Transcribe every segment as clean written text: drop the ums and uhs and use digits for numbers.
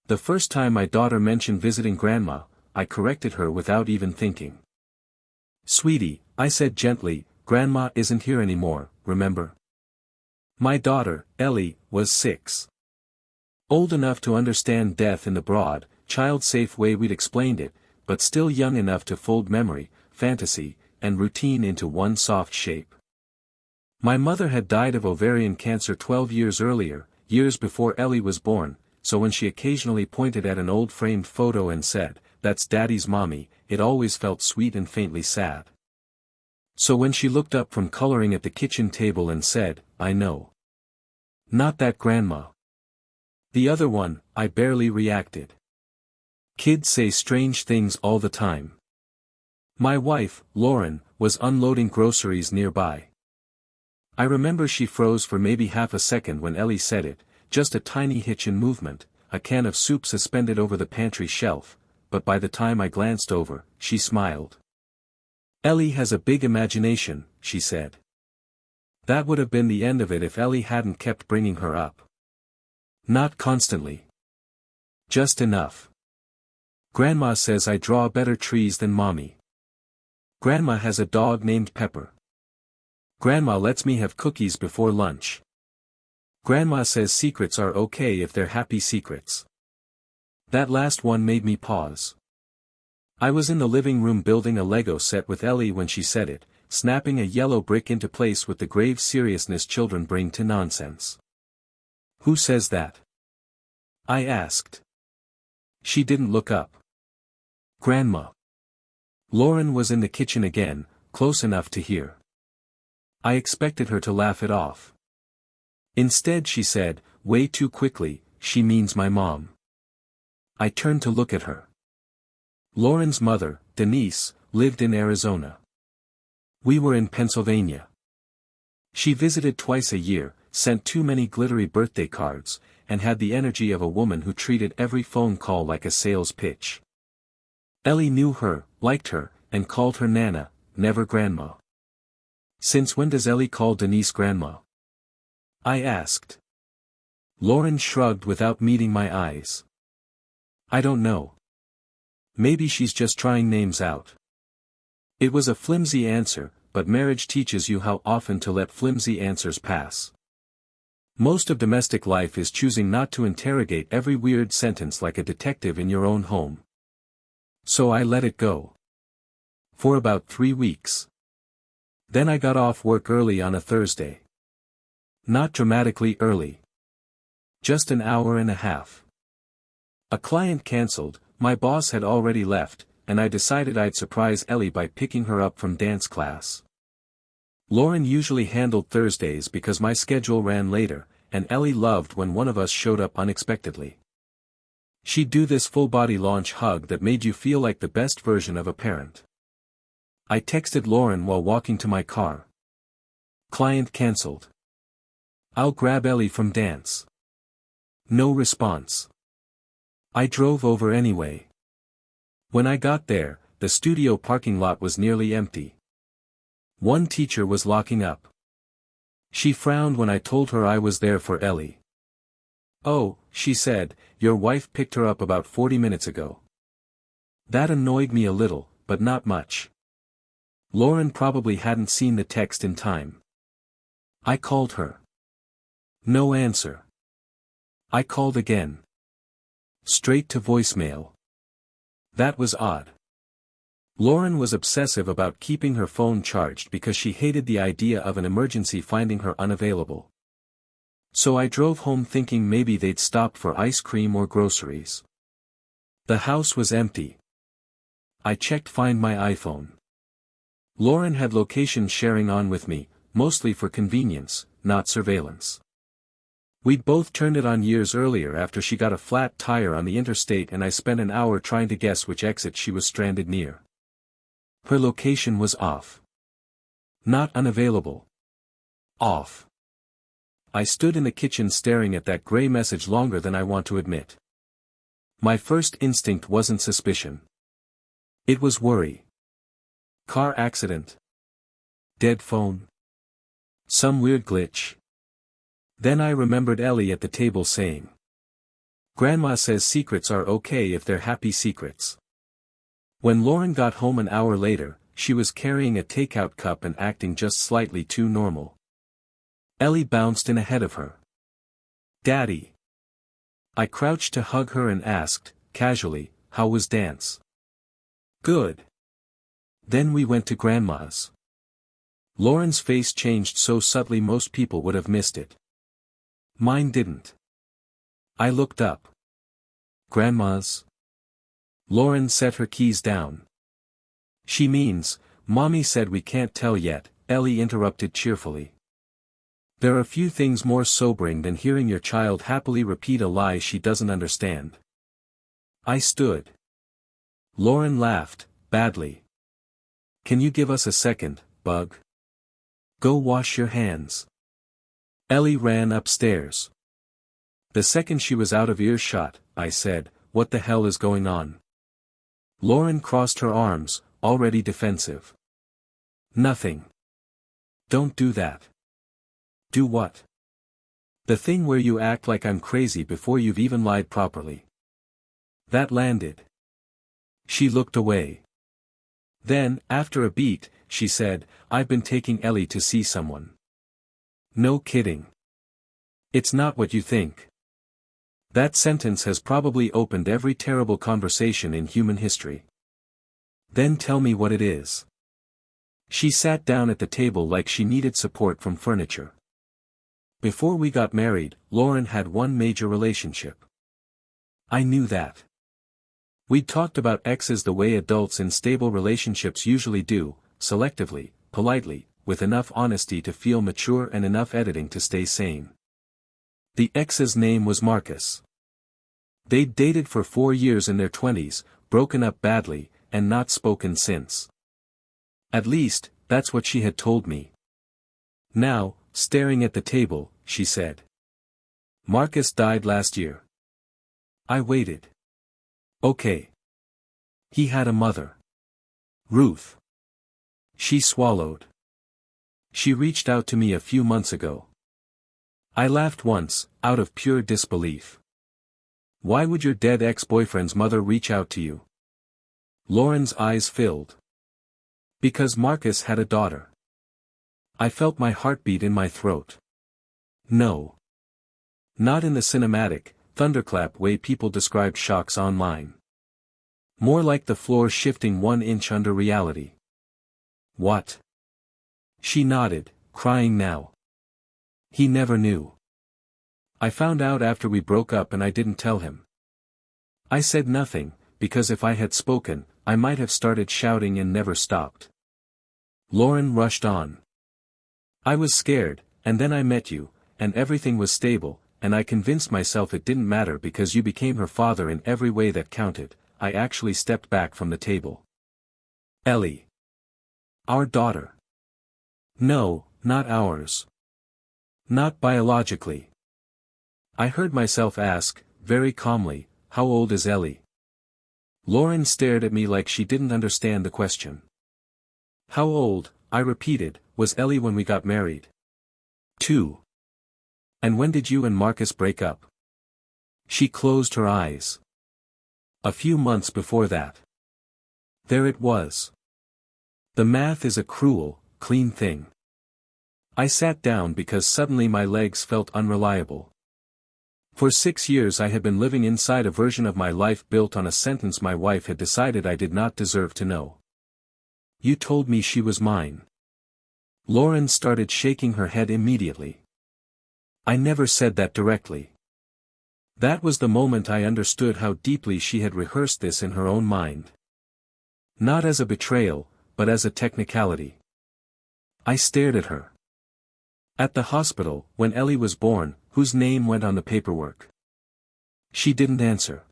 The first time my daughter mentioned visiting Grandma, I corrected her without even thinking. "Sweetie," I said gently, "Grandma isn't here anymore, remember?" My daughter, Ellie, was 6. Old enough to understand death in the broad, child-safe way we'd explained it, but still young enough to fold memory, fantasy, and routine into one soft shape. My mother had died of ovarian cancer 12 years earlier, years before Ellie was born, so when she occasionally pointed at an old framed photo and said, "That's Daddy's mommy," it always felt sweet and faintly sad. So when she looked up from coloring at the kitchen table and said, "I know. Not that Grandma. The other one," I barely reacted. Kids say strange things all the time. My wife, Lauren, was unloading groceries nearby. I remember she froze for maybe half a second when Ellie said it, just a tiny hitch in movement, a can of soup suspended over the pantry shelf, but by the time I glanced over, she smiled. "Ellie has a big imagination," she said. That would have been the end of it if Ellie hadn't kept bringing her up. Not constantly. Just enough. "Grandma says I draw better trees than Mommy. Grandma has a dog named Pepper. Grandma lets me have cookies before lunch. Grandma says secrets are okay if they're happy secrets." That last one made me pause. I was in the living room building a Lego set with Ellie when she said it, snapping a yellow brick into place with the grave seriousness children bring to nonsense. "Who says that?" I asked. She didn't look up. "Grandma." Lauren was in the kitchen again, close enough to hear. I expected her to laugh it off. Instead she said, way too quickly, "She means my mom." I turned to look at her. Lauren's mother, Denise, lived in Arizona. We were in Pennsylvania. She visited twice a year, sent too many glittery birthday cards, and had the energy of a woman who treated every phone call like a sales pitch. Ellie knew her, liked her, and called her Nana, never Grandma. "Since when does Ellie call Denise Grandma?" I asked. Lauren shrugged without meeting my eyes. "I don't know. Maybe she's just trying names out." It was a flimsy answer, but marriage teaches you how often to let flimsy answers pass. Most of domestic life is choosing not to interrogate every weird sentence like a detective in your own home. So I let it go. For about 3 weeks. Then I got off work early on a Thursday. Not dramatically early. Just an hour and a half. A client cancelled, my boss had already left, and I decided I'd surprise Ellie by picking her up from dance class. Lauren usually handled Thursdays because my schedule ran later, and Ellie loved when one of us showed up unexpectedly. She'd do this full-body launch hug that made you feel like the best version of a parent. I texted Lauren while walking to my car. "Client cancelled. I'll grab Ellie from dance." No response. I drove over anyway. When I got there, the studio parking lot was nearly empty. One teacher was locking up. She frowned when I told her I was there for Ellie. "Oh," she said, "your wife picked her up about 40 minutes ago." That annoyed me a little, but not much. Lauren probably hadn't seen the text in time. I called her. No answer. I called again. Straight to voicemail. That was odd. Lauren was obsessive about keeping her phone charged because she hated the idea of an emergency finding her unavailable. So I drove home thinking maybe they'd stop for ice cream or groceries. The house was empty. I checked Find My iPhone. Lauren had location sharing on with me, mostly for convenience, not surveillance. We'd both turned it on years earlier after she got a flat tire on the interstate and I spent an hour trying to guess which exit she was stranded near. Her location was off. Not unavailable. Off. I stood in the kitchen staring at that gray message longer than I want to admit. My first instinct wasn't suspicion. It was worry. Car accident. Dead phone. Some weird glitch. Then I remembered Ellie at the table saying, Grandma says secrets are okay if they're happy secrets. When Lauren got home an hour later, she was carrying a takeout cup and acting just slightly too normal. Ellie bounced in ahead of her. "Daddy." I crouched to hug her and asked, casually, "How was dance?" "Good." Then we went to Grandma's. Lauren's face changed so subtly most people would have missed it. Mine didn't. I looked up. "Grandma's?" Lauren set her keys down. "She means, Mommy said we can't tell yet," Ellie interrupted cheerfully. There are few things more sobering than hearing your child happily repeat a lie she doesn't understand. I stood. Lauren laughed, badly. "Can you give us a second, Bug? Go wash your hands." Ellie ran upstairs. The second she was out of earshot, I said, "What the hell is going on?" Lauren crossed her arms, already defensive. "Nothing." "Don't do that." "Do what?" "The thing where you act like I'm crazy before you've even lied properly." That landed. She looked away. Then, after a beat, she said, "I've been taking Ellie to see someone." "No kidding." "It's not what you think." That sentence has probably opened every terrible conversation in human history. "Then tell me what it is." She sat down at the table like she needed support from furniture. "Before we got married, Lauren had one major relationship." I knew that. We'd talked about exes the way adults in stable relationships usually do, selectively, politely, with enough honesty to feel mature and enough editing to stay sane. The ex's name was Marcus. They'd dated for 4 years in their 20s, broken up badly, and not spoken since. At least, that's what she had told me. Now, staring at the table, she said, "Marcus died last year." I waited. "Okay. He had a mother. Ruth." She swallowed. "She reached out to me a few months ago." I laughed once, out of pure disbelief. "Why would your dead ex-boyfriend's mother reach out to you?" Lauren's eyes filled. "Because Marcus had a daughter." I felt my heartbeat in my throat. No. Not in the cinematic, thunderclap way people describe shocks online. More like the floor shifting 1 inch under reality. "What?" She nodded, crying now. "He never knew. I found out after we broke up and I didn't tell him." I said nothing, because if I had spoken, I might have started shouting and never stopped. Lauren rushed on. "I was scared, and then I met you, and everything was stable, and I convinced myself it didn't matter because you became her father in every way that counted." I actually stepped back from the table. "Ellie. Our daughter." "No, not ours. Not biologically." I heard myself ask, very calmly, "How old is Ellie?" Lauren stared at me like she didn't understand the question. "How old," I repeated, "was Ellie when we got married?" 2. "And when did you and Marcus break up?" She closed her eyes. "A few months before that." There it was. The math is a cruel, clean thing. I sat down because suddenly my legs felt unreliable. For 6 years I had been living inside a version of my life built on a sentence my wife had decided I did not deserve to know. "You told me she was mine." Lauren started shaking her head immediately. "I never said that directly." That was the moment I understood how deeply she had rehearsed this in her own mind. Not as a betrayal, but as a technicality. I stared at her. "At the hospital, when Ellie was born, whose name went on the paperwork?" She didn't answer.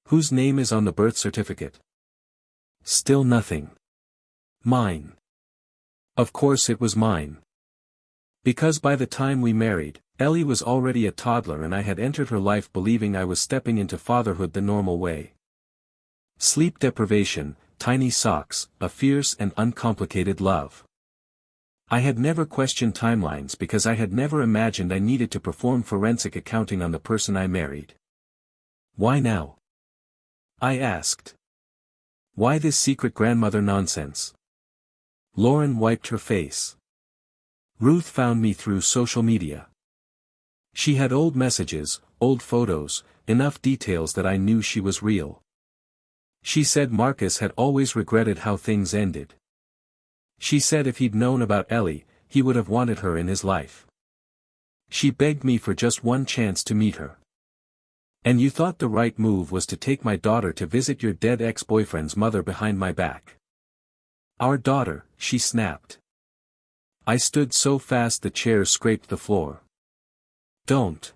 "Whose name is on the birth certificate?" Still nothing. "Mine." Of course it was mine. Because by the time we married, Ellie was already a toddler and I had entered her life believing I was stepping into fatherhood the normal way. Sleep deprivation, tiny socks, a fierce and uncomplicated love. I had never questioned timelines because I had never imagined I needed to perform forensic accounting on the person I married. Why now? I asked. Why this secret grandmother nonsense? Lauren wiped her face. Ruth found me through social media. She had old messages, old photos, enough details that I knew she was real. She said Marcus had always regretted how things ended. She said if he'd known about Ellie, he would have wanted her in his life. She begged me for just one chance to meet her. And you thought the right move was to take my daughter to visit your dead ex-boyfriend's mother behind my back. Our daughter, she snapped. I stood so fast the chair scraped the floor. Don't.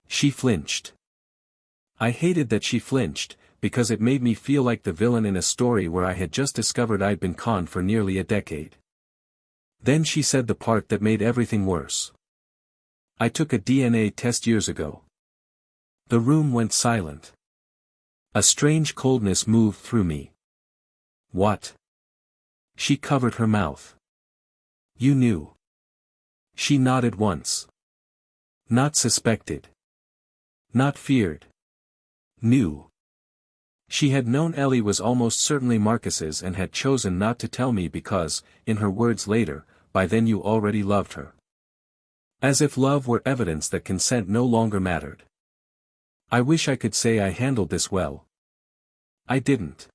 She flinched. I hated that she flinched, because it made me feel like the villain in a story where I had just discovered I'd been conned for nearly a decade. Then she said the part that made everything worse. I took a DNA test years ago. The room went silent. A strange coldness moved through me. What? She covered her mouth. You knew. She nodded once. Not suspected. Not feared. Knew. She had known Ellie was almost certainly Marcus's and had chosen not to tell me because, in her words later, by then you already loved her. As if love were evidence that consent no longer mattered. I wish I could say I handled this well. I didn't.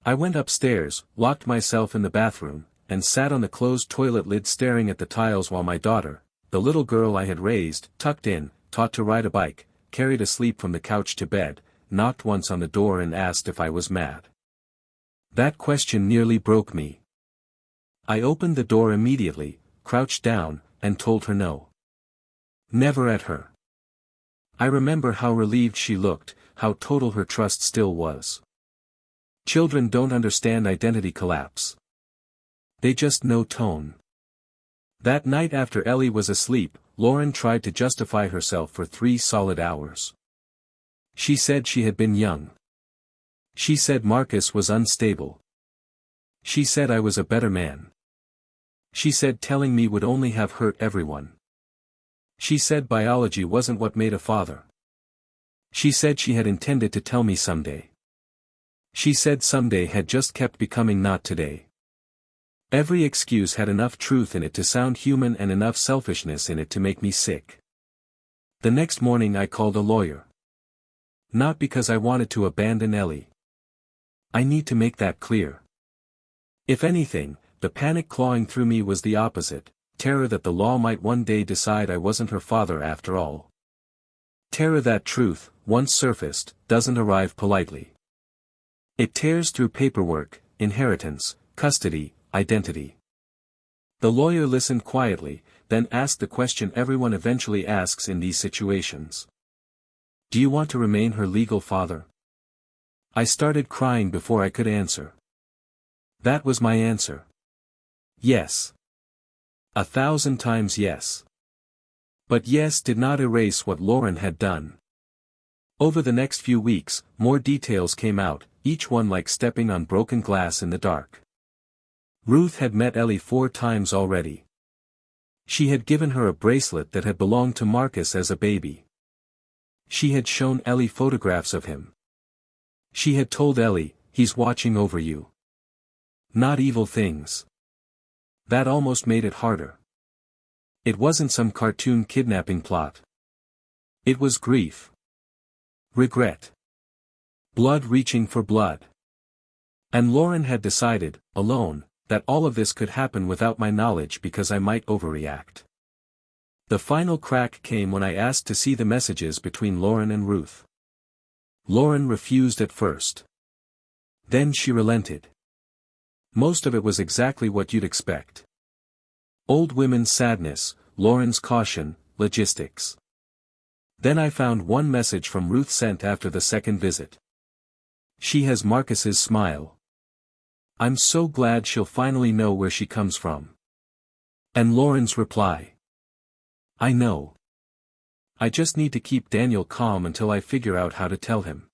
I went upstairs, locked myself in the bathroom, and sat on the closed toilet lid staring at the tiles while my daughter, the little girl I had raised, tucked in, taught to ride a bike, carried asleep from the couch to bed, knocked once on the door and asked if I was mad. That question nearly broke me. I opened the door immediately, crouched down, and told her no. Never at her. I remember how relieved she looked, how total her trust still was. Children don't understand identity collapse. They just know tone. That night after Ellie was asleep, Lauren tried to justify herself for 3 solid hours. She said she had been young. She said Marcus was unstable. She said I was a better man. She said telling me would only have hurt everyone. She said biology wasn't what made a father. She said she had intended to tell me someday. She said someday had just kept becoming not today. Every excuse had enough truth in it to sound human and enough selfishness in it to make me sick. The next morning I called a lawyer. Not because I wanted to abandon Ellie. I need to make that clear. If anything, the panic clawing through me was the opposite, terror that the law might one day decide I wasn't her father after all. Terror that truth, once surfaced, doesn't arrive politely. It tears through paperwork, inheritance, custody, identity. The lawyer listened quietly, then asked the question everyone eventually asks in these situations. Do you want to remain her legal father? I started crying before I could answer. That was my answer. Yes. 1,000 times yes. But yes did not erase what Lauren had done. Over the next few weeks, more details came out, each one like stepping on broken glass in the dark. Ruth had met Ellie 4 times already. She had given her a bracelet that had belonged to Marcus as a baby. She had shown Ellie photographs of him. She had told Ellie, he's watching over you. Not evil things. That almost made it harder. It wasn't some cartoon kidnapping plot. It was grief. Regret. Blood reaching for blood. And Lauren had decided, alone, that all of this could happen without my knowledge because I might overreact. The final crack came when I asked to see the messages between Lauren and Ruth. Lauren refused at first. Then she relented. Most of it was exactly what you'd expect. Old women's sadness, Lauren's caution, logistics. Then I found one message from Ruth sent after the second visit. She has Marcus's smile. I'm so glad she'll finally know where she comes from. And Lauren's reply. I know. I just need to keep Daniel calm until I figure out how to tell him.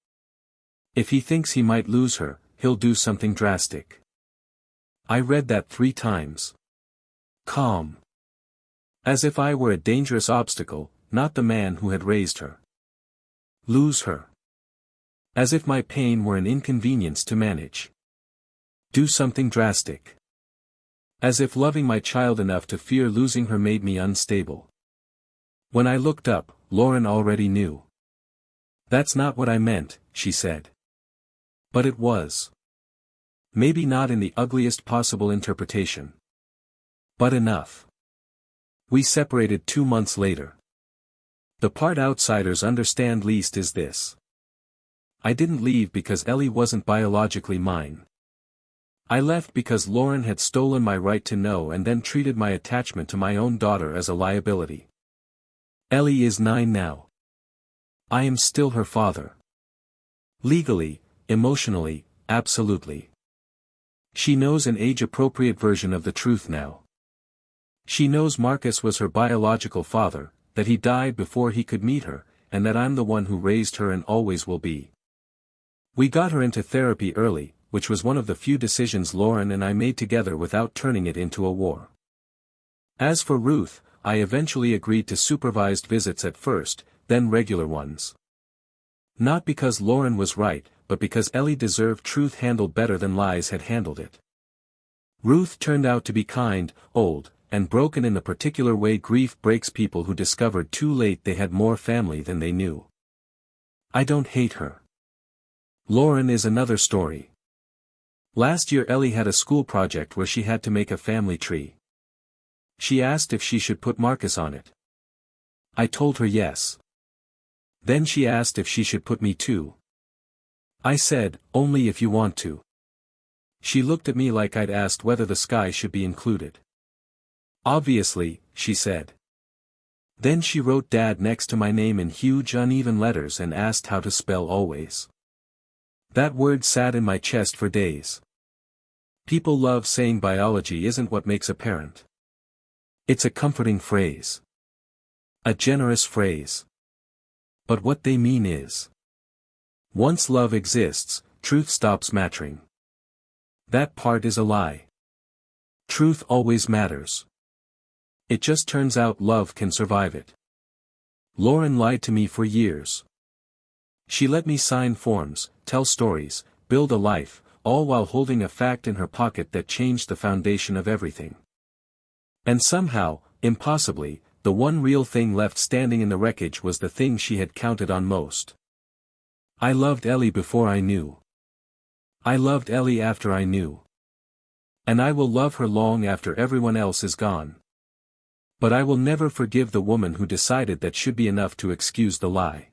If he thinks he might lose her, he'll do something drastic. I read that 3 times. Calm. As if I were a dangerous obstacle, not the man who had raised her. Lose her. As if my pain were an inconvenience to manage. Do something drastic. As if loving my child enough to fear losing her made me unstable. When I looked up, Lauren already knew. That's not what I meant, she said. But it was. Maybe not in the ugliest possible interpretation. But enough. We separated 2 months later. The part outsiders understand least is this. I didn't leave because Ellie wasn't biologically mine. I left because Lauren had stolen my right to know and then treated my attachment to my own daughter as a liability. Ellie is 9 now. I am still her father. Legally, emotionally, absolutely. She knows an age-appropriate version of the truth now. She knows Marcus was her biological father, that he died before he could meet her, and that I'm the one who raised her and always will be. We got her into therapy early, which was one of the few decisions Lauren and I made together without turning it into a war. As for Ruth, I eventually agreed to supervised visits at first, then regular ones. Not because Lauren was right, but because Ellie deserved truth handled better than lies had handled it. Ruth turned out to be kind, old, and broken in the particular way grief breaks people who discovered too late they had more family than they knew. I don't hate her. Lauren is another story. Last year Ellie had a school project where she had to make a family tree. She asked if she should put Marcus on it. I told her yes. Then she asked if she should put me too. I said, only if you want to. She looked at me like I'd asked whether the sky should be included. Obviously, she said. Then she wrote Dad next to my name in huge uneven letters and asked how to spell always. That word sat in my chest for days. People love saying biology isn't what makes a parent. It's a comforting phrase. A generous phrase. But what they mean is, once love exists, truth stops mattering. That part is a lie. Truth always matters. It just turns out love can survive it. Lauren lied to me for years. She let me sign forms, tell stories, build a life, all while holding a fact in her pocket that changed the foundation of everything. And somehow, impossibly, the one real thing left standing in the wreckage was the thing she had counted on most. I loved Ellie before I knew. I loved Ellie after I knew. And I will love her long after everyone else is gone. But I will never forgive the woman who decided that should be enough to excuse the lie.